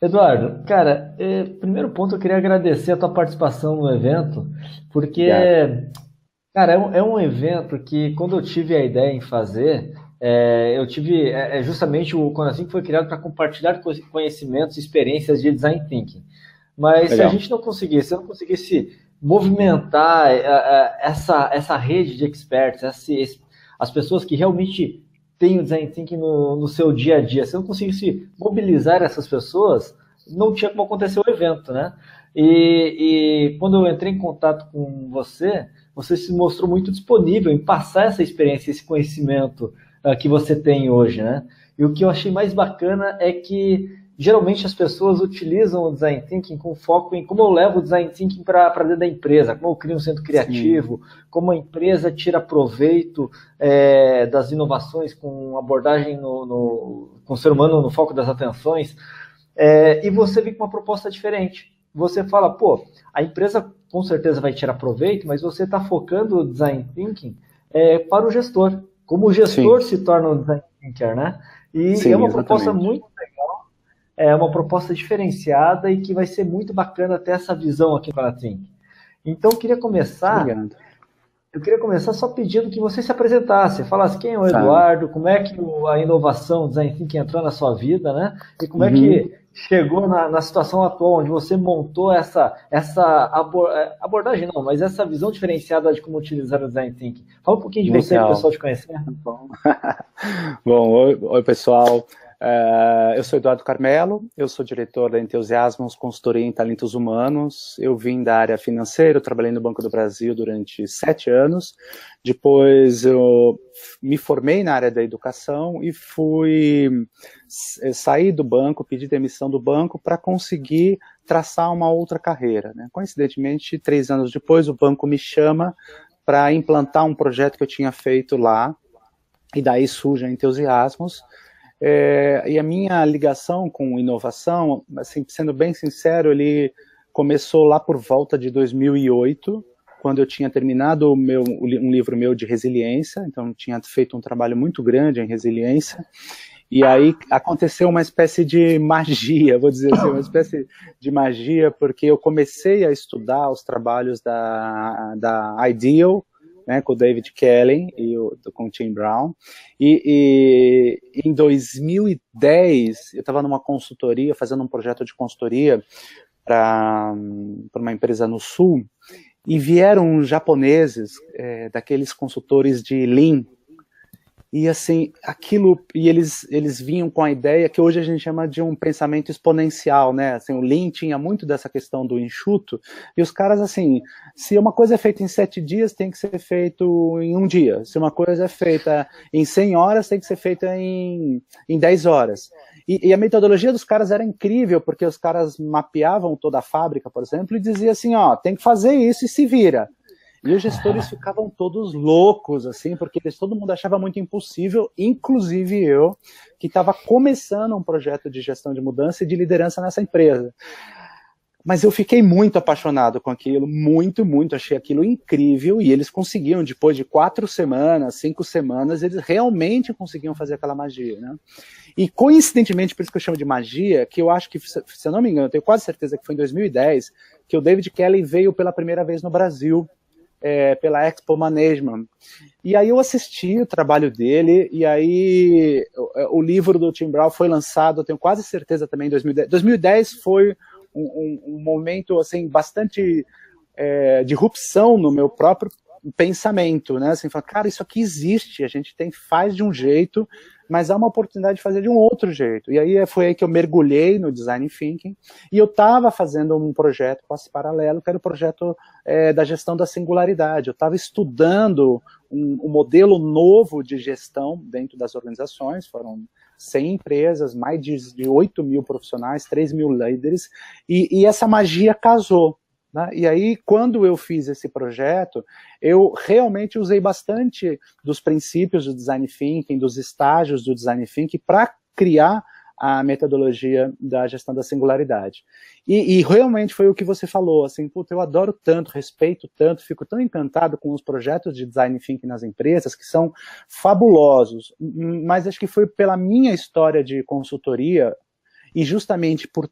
Eduardo, cara, primeiro ponto eu queria agradecer a tua participação no evento, porque, Obrigado. cara, é um evento que quando eu tive a ideia em fazer, eu tive, justamente o Conacim foi criado para compartilhar conhecimentos e experiências de design thinking. Mas se a Legal. gente não conseguisse, se eu não conseguisse movimentar essa rede de experts, as pessoas que realmente têm o design thinking no seu dia a dia, se eu não conseguisse mobilizar essas pessoas, não tinha como acontecer o evento, né? E quando eu entrei em contato com você, você se mostrou muito disponível em passar essa experiência, esse conhecimento que você tem hoje, né? E o que eu achei mais bacana é que geralmente as pessoas utilizam o design thinking com foco em como eu levo o design thinking para dentro da empresa, como eu crio um centro Sim, criativo, como a empresa tira proveito das inovações com abordagem com o ser humano no foco das atenções. E você vem com uma proposta diferente. Você fala, pô, a empresa com certeza vai tirar proveito, mas você está focando o design thinking para o gestor. Como o sim, gestor se torna um design thinker, né? E é sim, uma proposta exatamente. muito uma proposta diferenciada e que vai ser muito bacana ter essa visão aqui para a Think. Então, Obrigado. eu queria começar só pedindo que você se apresentasse, falasse quem é o Tá. Eduardo, como é que a inovação, o design thinking entrou na sua vida, né? E como é Uhum. que chegou na situação atual, onde você montou abordagem, não, mas essa visão diferenciada de como utilizar o design thinking. Fala um pouquinho de você para o Legal. pessoal te conhecer. Tá bom. Bom, oi, pessoal. Eu sou Eduardo Carmelo, eu sou diretor da Entusiasmos Consultoria em Talentos Humanos. Eu vim da área financeira, eu trabalhei no Banco do Brasil durante 7 anos. Depois eu me formei na área da educação e sair do banco, pedi demissão do banco para conseguir traçar uma outra carreira, né? Coincidentemente, 3 anos depois, o banco me chama para implantar um projeto que eu tinha feito lá, e daí surge a Entusiasmos. E a minha ligação com inovação, assim, sendo bem sincero, ele começou lá por volta de 2008, quando eu tinha terminado um livro meu de resiliência, então tinha feito um trabalho muito grande em resiliência, e aí aconteceu uma espécie de magia, vou dizer assim, uma espécie de magia, porque eu comecei a estudar os trabalhos da Ideal, né, com o David Kelly com o Tim Brown, e em 2010 eu estava numa consultoria, fazendo um projeto de consultoria para uma empresa no Sul, e vieram japoneses, daqueles consultores de Lean, e assim, eles vinham com a ideia que hoje a gente chama de um pensamento exponencial, né? Assim, o Lean tinha muito dessa questão do enxuto, e os caras, assim, se uma coisa é feita em 7 dias, tem que ser feito em um dia. Se uma coisa é feita em 100 horas, tem que ser feita em 10 horas. E a metodologia dos caras era incrível, porque os caras mapeavam toda a fábrica, por exemplo, e diziam assim, ó, tem que fazer isso e se vira. E os gestores ficavam todos loucos, assim, porque todo mundo achava muito impossível, inclusive eu, que estava começando um projeto de gestão de mudança e de liderança nessa empresa. Mas eu fiquei muito apaixonado com aquilo, muito, muito, achei aquilo incrível, e eles conseguiam, depois de 4 semanas, 5 semanas, eles realmente conseguiam fazer aquela magia, né? E coincidentemente, por isso que eu chamo de magia, que eu acho que, se eu não me engano, eu tenho quase certeza que foi em 2010, que o David Kelly veio pela primeira vez no Brasil, pela Expo Management. E aí eu assisti o trabalho dele, e aí o livro do Tim Brown foi lançado, eu tenho quase certeza também, em 2010. 2010 foi um momento assim, bastante de irrupção no meu próprio pensamento, né? Assim, falar, cara, isso aqui existe, a gente faz de um jeito, mas há uma oportunidade de fazer de um outro jeito. E aí foi aí que eu mergulhei no design thinking, e eu estava fazendo um projeto quase paralelo, que era o projeto da gestão da singularidade. Eu estava estudando um modelo novo de gestão dentro das organizações, foram 100 empresas, mais de 8 mil profissionais, 3 mil líderes, e essa magia casou. Né? E aí, quando eu fiz esse projeto, eu realmente usei bastante dos princípios do design thinking, dos estágios do design thinking, para criar a metodologia da gestão da singularidade. E realmente foi o que você falou, assim, puta, eu adoro tanto, respeito tanto, fico tão encantado com os projetos de design thinking nas empresas, que são fabulosos, mas acho que foi pela minha história de consultoria, e justamente por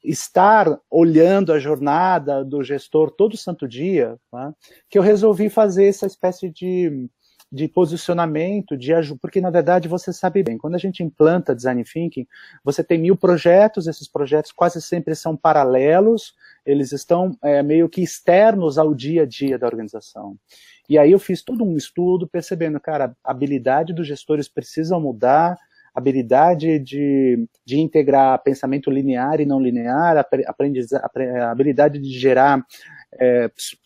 estar olhando a jornada do gestor todo santo dia, tá? Que eu resolvi fazer essa espécie de posicionamento, porque na verdade você sabe bem, quando a gente implanta Design Thinking, você tem 1000 projetos, esses projetos quase sempre são paralelos, eles estão meio que externos ao dia a dia da organização. E aí eu fiz todo um estudo percebendo, cara, a habilidade dos gestores precisa mudar, a habilidade de integrar pensamento linear e não linear, a habilidade de gerar,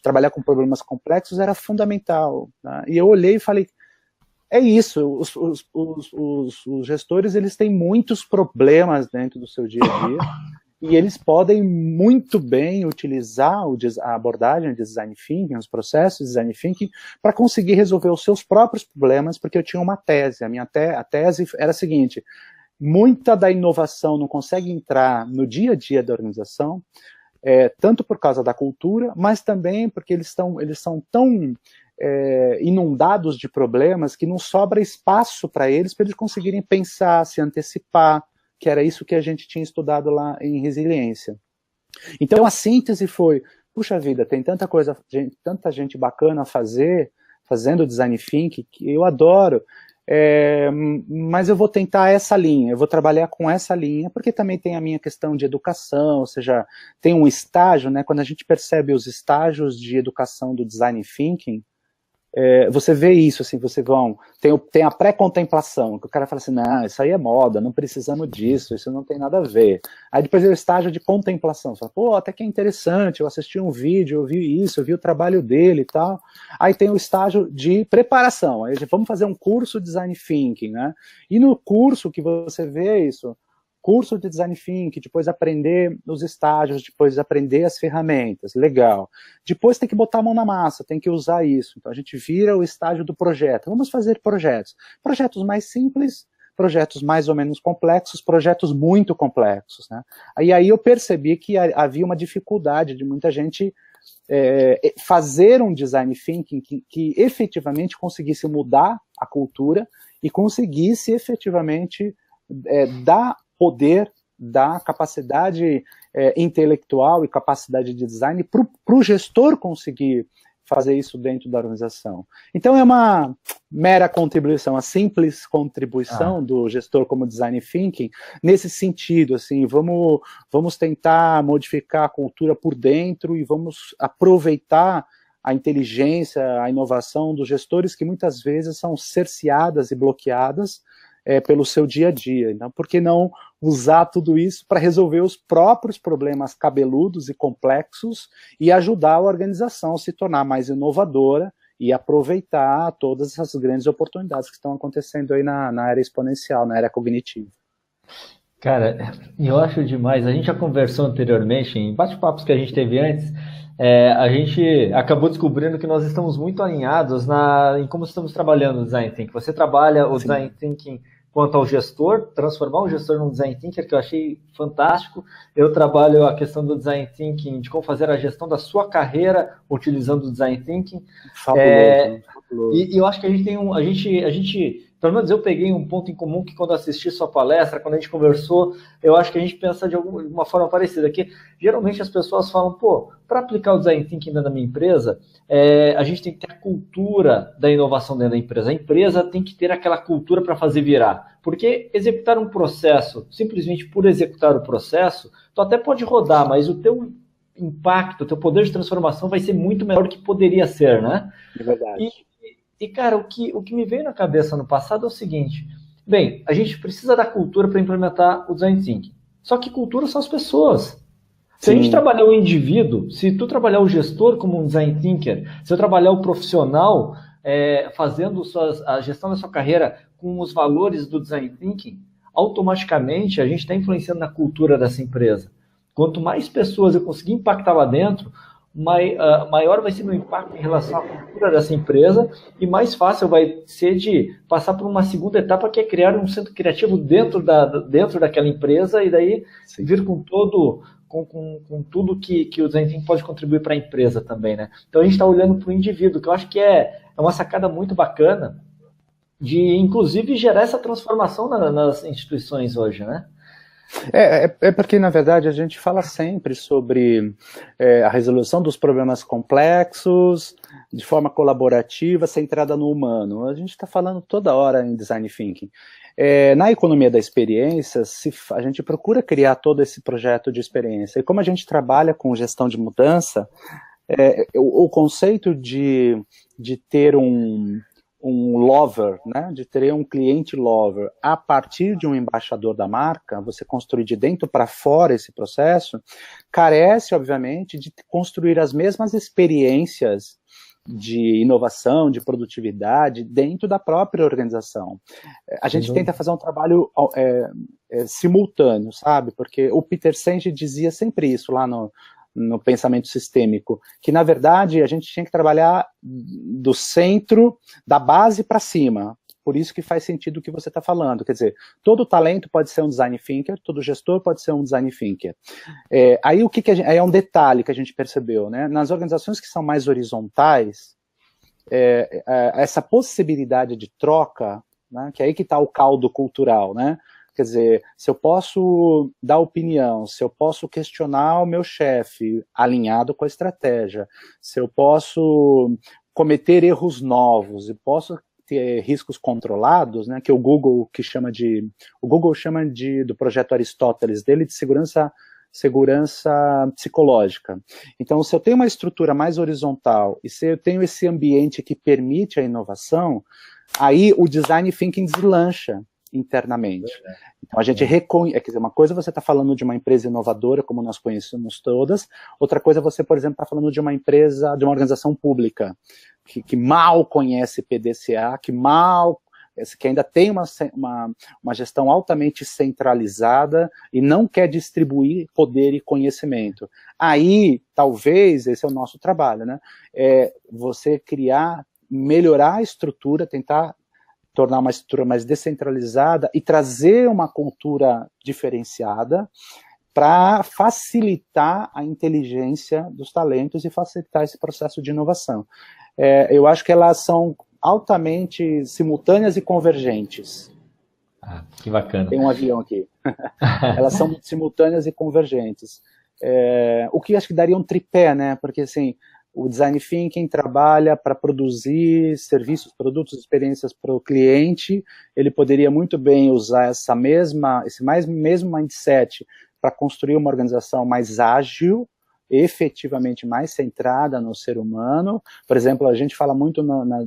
trabalhar com problemas complexos era fundamental. Tá? E eu olhei e falei, é isso, os gestores eles têm muitos problemas dentro do seu dia a dia, e eles podem muito bem utilizar a abordagem de Design Thinking, os processos de Design Thinking, para conseguir resolver os seus próprios problemas, porque eu tinha uma tese. A tese era a seguinte, muita da inovação não consegue entrar no dia a dia da organização, tanto por causa da cultura, mas também porque eles são tão inundados de problemas que não sobra espaço para eles conseguirem pensar, se antecipar, que era isso que a gente tinha estudado lá em resiliência. Então a síntese foi, puxa vida, tem tanta gente bacana fazendo Design Thinking, que eu adoro, mas eu vou tentar essa linha, eu vou trabalhar com essa linha, porque também tem a minha questão de educação, ou seja, tem um estágio, né, quando a gente percebe os estágios de educação do Design Thinking, você vê isso, assim, tem a pré-contemplação, que o cara fala assim, não, isso aí é moda, não precisamos disso, isso não tem nada a ver. Aí depois vem o estágio de contemplação, você fala, pô, até que é interessante, eu assisti um vídeo, eu vi isso, eu vi o trabalho dele e tal. Aí tem o estágio de preparação, aí vamos fazer um curso de Design Thinking, né? E no curso que você vê isso, curso de Design Thinking, depois aprender os estágios, depois aprender as ferramentas, legal. Depois tem que botar a mão na massa, tem que usar isso. Então a gente vira o estágio do projeto. Vamos fazer projetos. Projetos mais simples, projetos mais ou menos complexos, projetos muito complexos. Né? Aí eu percebi que havia uma dificuldade de muita gente fazer um Design Thinking que efetivamente conseguisse mudar a cultura e conseguisse efetivamente dar poder, da capacidade intelectual e capacidade de design para o gestor conseguir fazer isso dentro da organização. Então é uma mera contribuição, uma simples contribuição do gestor como Design Thinking, nesse sentido, assim, vamos tentar modificar a cultura por dentro e vamos aproveitar a inteligência, a inovação dos gestores que muitas vezes são cerceadas e bloqueadas pelo seu dia a dia. Então, por que não usar tudo isso para resolver os próprios problemas cabeludos e complexos e ajudar a organização a se tornar mais inovadora e aproveitar todas essas grandes oportunidades que estão acontecendo aí na área exponencial, na área cognitiva. Cara, eu acho demais. A gente já conversou anteriormente, em bate-papos que a gente teve antes, a gente acabou descobrindo que nós estamos muito alinhados em como estamos trabalhando o Design Thinking. Você trabalha o Design Thinking quanto ao gestor, transformar o gestor num Design Thinker, que eu achei fantástico. Eu trabalho a questão do Design Thinking, de como fazer a gestão da sua carreira utilizando o Design Thinking. Fabuloso. E eu acho que a gente tem a gente, pelo menos eu peguei um ponto em comum que quando assisti sua palestra, quando a gente conversou, eu acho que a gente pensa de uma forma parecida, que geralmente as pessoas falam, pô, para aplicar o Design Thinking dentro da minha empresa, a gente tem que ter a cultura da inovação dentro da empresa. A empresa tem que ter aquela cultura para fazer virar. Porque executar um processo, simplesmente por executar o processo, tu até pode rodar, mas o teu impacto, o teu poder de transformação vai ser muito menor do que poderia ser, né? É verdade. E cara, o que me veio na cabeça no passado é o seguinte, bem, a gente precisa da cultura para implementar o Design Thinking. Só que cultura são as pessoas. Se a gente trabalhar o indivíduo, se tu trabalhar o gestor como um Design Thinker, se eu trabalhar o profissional fazendo a gestão da sua carreira com os valores do Design Thinking, automaticamente a gente está influenciando na cultura dessa empresa. Quanto mais pessoas eu conseguir impactar lá dentro, maior vai ser meu impacto em relação à cultura dessa empresa e mais fácil vai ser de passar por uma segunda etapa, que é criar um centro criativo dentro daquela empresa e daí vir com tudo que o Design Thinking pode contribuir para a empresa também, né? Então a gente está olhando para o indivíduo, que eu acho que é uma sacada muito bacana de, inclusive, gerar essa transformação nas instituições hoje, né? É porque, na verdade, a gente fala sempre sobre a resolução dos problemas complexos, de forma colaborativa, centrada no humano. A gente está falando toda hora em Design Thinking. Na economia da experiência, a gente procura criar todo esse projeto de experiência. E como a gente trabalha com gestão de mudança, o conceito de ter um lover, né, de ter um cliente lover a partir de um embaixador da marca, você construir de dentro para fora esse processo, carece, obviamente, de construir as mesmas experiências de inovação, de produtividade dentro da própria organização. A gente tenta fazer um trabalho simultâneo, sabe? Porque o Peter Senge dizia sempre isso lá no pensamento sistêmico, que na verdade a gente tinha que trabalhar do centro, da base para cima. Por isso que faz sentido o que você está falando. Quer dizer, todo talento pode ser um design thinker, todo gestor pode ser um design thinker. Aí aí é um detalhe que a gente percebeu, né? Nas organizações que são mais horizontais, essa possibilidade de troca, né, que é aí que está o caldo cultural, né? Quer dizer, se eu posso dar opinião, se eu posso questionar o meu chefe alinhado com a estratégia, se eu posso cometer erros novos e posso ter riscos controlados, né, que o Google chama do projeto Aristóteles dele de segurança psicológica. Então, se eu tenho uma estrutura mais horizontal e se eu tenho esse ambiente que permite a inovação, aí o design thinking deslancha internamente. Então a gente reconhece, quer dizer, uma coisa você está falando de uma empresa inovadora, como nós conhecemos todas, outra coisa você, por exemplo, está falando de uma empresa, de uma organização pública, que mal conhece PDCA, que ainda tem uma gestão altamente centralizada e não quer distribuir poder e conhecimento. Aí, talvez, esse é o nosso trabalho, né? Você melhorar a estrutura, tentar tornar uma estrutura mais descentralizada e trazer uma cultura diferenciada para facilitar a inteligência dos talentos e facilitar esse processo de inovação. Eu acho que elas são altamente simultâneas e convergentes. Ah, que bacana. Tem um avião aqui. Elas são simultâneas e convergentes. O que acho que daria um tripé, né? Porque, assim, o Design Thinking trabalha para produzir serviços, produtos, experiências para o cliente. Ele poderia muito bem usar esse mesmo mindset para construir uma organização mais ágil, efetivamente mais centrada no ser humano. Por exemplo, a gente fala muito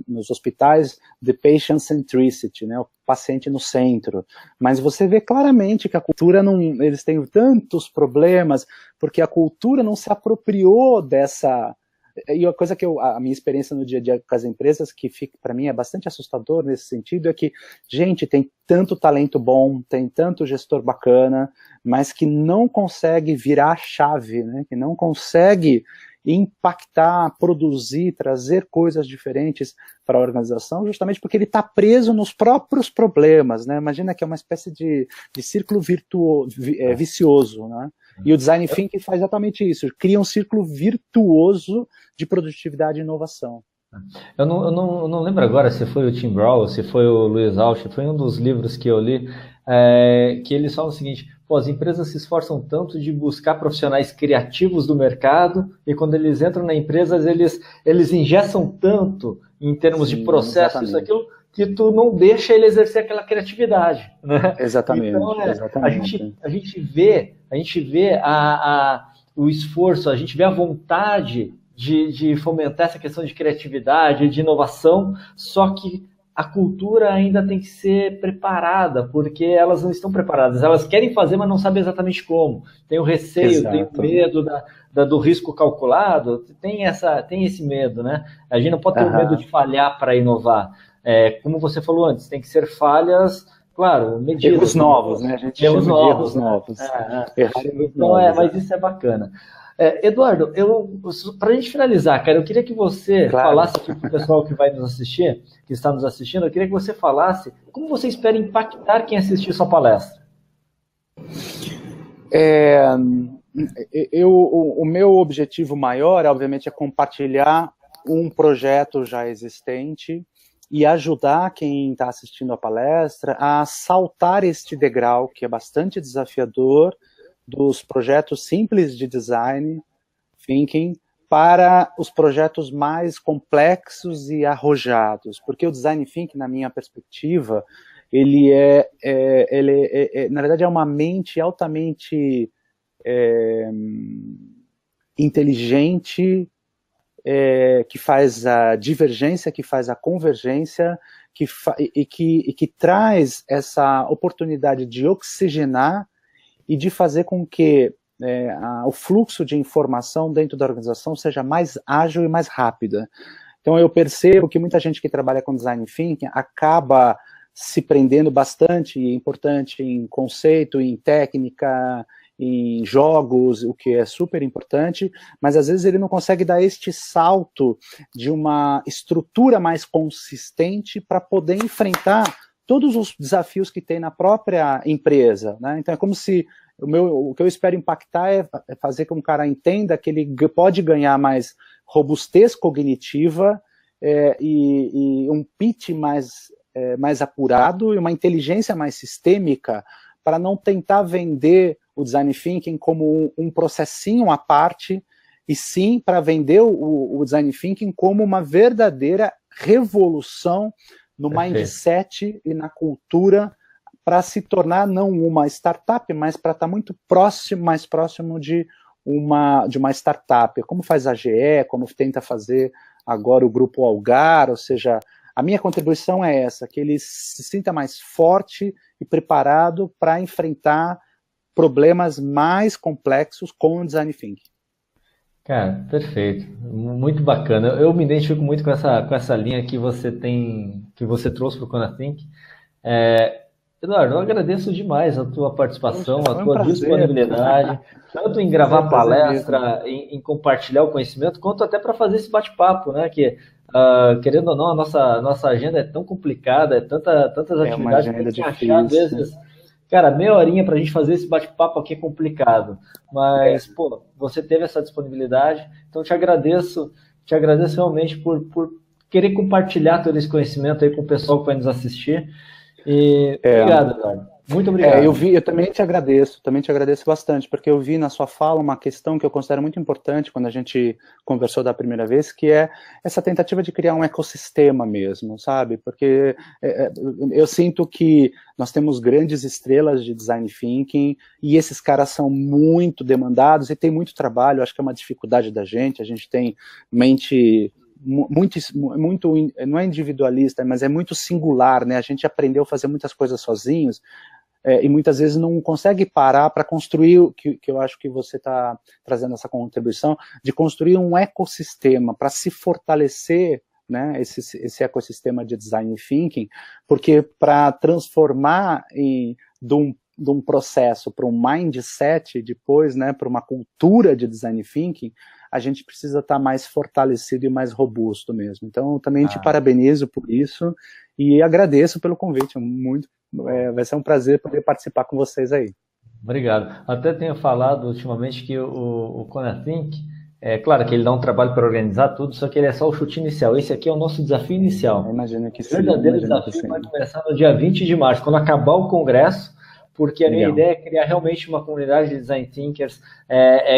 nos hospitais de patient centricity, né, o paciente no centro, mas você vê claramente que a cultura eles têm tantos problemas, porque a cultura não se apropriou dessa. E a coisa a minha experiência no dia a dia com as empresas, que para mim é bastante assustador nesse sentido, é que, gente, tem tanto talento bom, tem tanto gestor bacana, mas que não consegue virar a chave, né? Que não consegue impactar, produzir, trazer coisas diferentes para a organização, justamente porque ele está preso nos próprios problemas, né? Imagina que é uma espécie de círculo vicioso, né? E o Design Thinking faz exatamente isso, cria um círculo virtuoso de produtividade e inovação. Eu não lembro agora se foi o Tim Brown, se foi o Luiz Alchi, foi um dos livros que eu li, que eles falam o seguinte: as empresas se esforçam tanto de buscar profissionais criativos do mercado, e quando eles entram na empresa, eles engessam tanto em termos de processos, isso, aquilo, que tu não deixa ele exercer aquela criatividade, né? Exatamente. Então, exatamente. A gente vê o esforço, a gente vê a vontade de fomentar essa questão de criatividade, de inovação, só que a cultura ainda tem que ser preparada, porque elas não estão preparadas. Elas querem fazer, mas não sabem exatamente como. Tem o receio, tem o medo do risco calculado, tem esse medo, né? A gente não pode ter o medo de falhar para inovar. Como você falou antes, tem que ser falhas, claro, medidas. Erros novos, né? A gente erros chama novos, de erros novos. Então, mas isso é bacana. Eduardo, para a gente finalizar, cara, eu queria que você falasse aqui para o pessoal que vai nos assistir, que está nos assistindo, eu queria que você falasse como você espera impactar quem assistir sua palestra. O meu objetivo maior, obviamente, é compartilhar um projeto já existente e ajudar quem está assistindo a palestra a saltar este degrau, que é bastante desafiador, dos projetos simples de design thinking para os projetos mais complexos e arrojados, porque o design thinking, na minha perspectiva, ele na verdade, é uma mente altamente inteligente, que faz a divergência, que faz a convergência, e que traz essa oportunidade de oxigenar e de fazer com que o fluxo de informação dentro da organização seja mais ágil e mais rápida. Então eu percebo que muita gente que trabalha com design thinking acaba se prendendo bastante, importante, em conceito, em técnica, em jogos, o que é super importante, mas às vezes ele não consegue dar este salto de uma estrutura mais consistente para poder enfrentar todos os desafios que tem na própria empresa, né? Então é como se o que eu espero impactar é fazer com que o cara entenda que ele pode ganhar mais robustez cognitiva e um pitch mais apurado e uma inteligência mais sistêmica para não tentar vender o design thinking como um processinho à parte, e sim para vender o design thinking como uma verdadeira revolução no mindset e na cultura, para se tornar não uma startup, mas para estar muito mais próximo de uma startup, como faz a GE, como tenta fazer agora o Grupo Algar. Ou seja, a minha contribuição é essa, que ele se sinta mais forte e preparado para enfrentar problemas mais complexos com o design thinking. Cara, perfeito, muito bacana. Eu me identifico muito com essa linha que você trouxe para o Conathink. Eduardo, eu agradeço demais a tua participação, a tua disponibilidade, tanto em gravar palestra, em compartilhar o conhecimento, quanto até para fazer esse bate-papo, né? Que, querendo ou não, a nossa agenda é tão complicada, tantas atividades que a gente achar, às vezes, cara, meia horinha para a gente fazer esse bate-papo aqui é complicado, mas, pô, você teve essa disponibilidade, então te agradeço realmente por querer compartilhar todo esse conhecimento aí com o pessoal que vai nos assistir. E obrigado, Eduardo. Muito obrigado. Eu também te agradeço bastante, porque eu vi na sua fala uma questão que eu considero muito importante quando a gente conversou da primeira vez, que é essa tentativa de criar um ecossistema mesmo, sabe? Porque eu sinto que nós temos grandes estrelas de design thinking e esses caras são muito demandados e tem muito trabalho. Acho que é uma dificuldade da gente, a gente tem mente muito, não é individualista, mas é muito singular, né? A gente aprendeu a fazer muitas coisas sozinhos e muitas vezes não consegue parar para construir, que eu acho que você está trazendo essa contribuição, de construir um ecossistema para se fortalecer, né, esse ecossistema de design thinking, porque para transformar de um processo para um mindset depois, né, para uma cultura de design thinking, a gente precisa estar mais fortalecido e mais robusto mesmo. Então, eu também te parabenizo por isso e agradeço pelo convite. Vai ser um prazer poder participar com vocês aí. Obrigado. Até tenho falado ultimamente que o Conathink, claro que ele dá um trabalho para organizar tudo, só que ele é só o chute inicial. Esse aqui é o nosso desafio inicial. Imagino que sim. O verdadeiro desafio vai começar no dia 20 de março, quando acabar o congresso, porque a minha ideia é criar realmente uma comunidade de design thinkers,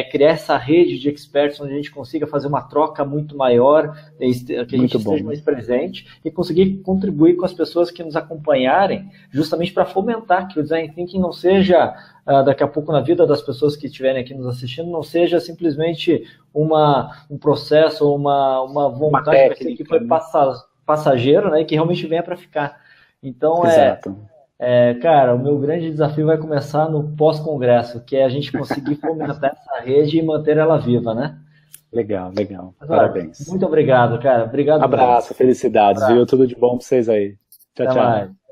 criar essa rede de experts onde a gente consiga fazer uma troca muito maior, que a gente esteja mais presente e conseguir contribuir com as pessoas que nos acompanharem, justamente para fomentar que o design thinking não seja, daqui a pouco na vida das pessoas que estiverem aqui nos assistindo, não seja simplesmente um processo ou uma vontade que foi passageiro, né, e que realmente venha para ficar. Então, Exato. Cara, o meu grande desafio vai começar no pós-congresso, que é a gente conseguir fomentar essa rede e manter ela viva, né? Legal. Parabéns. Muito obrigado, cara. Obrigado. Abraço, felicidades, viu? Tudo de bom pra vocês aí. Tchau, Até tchau. mais.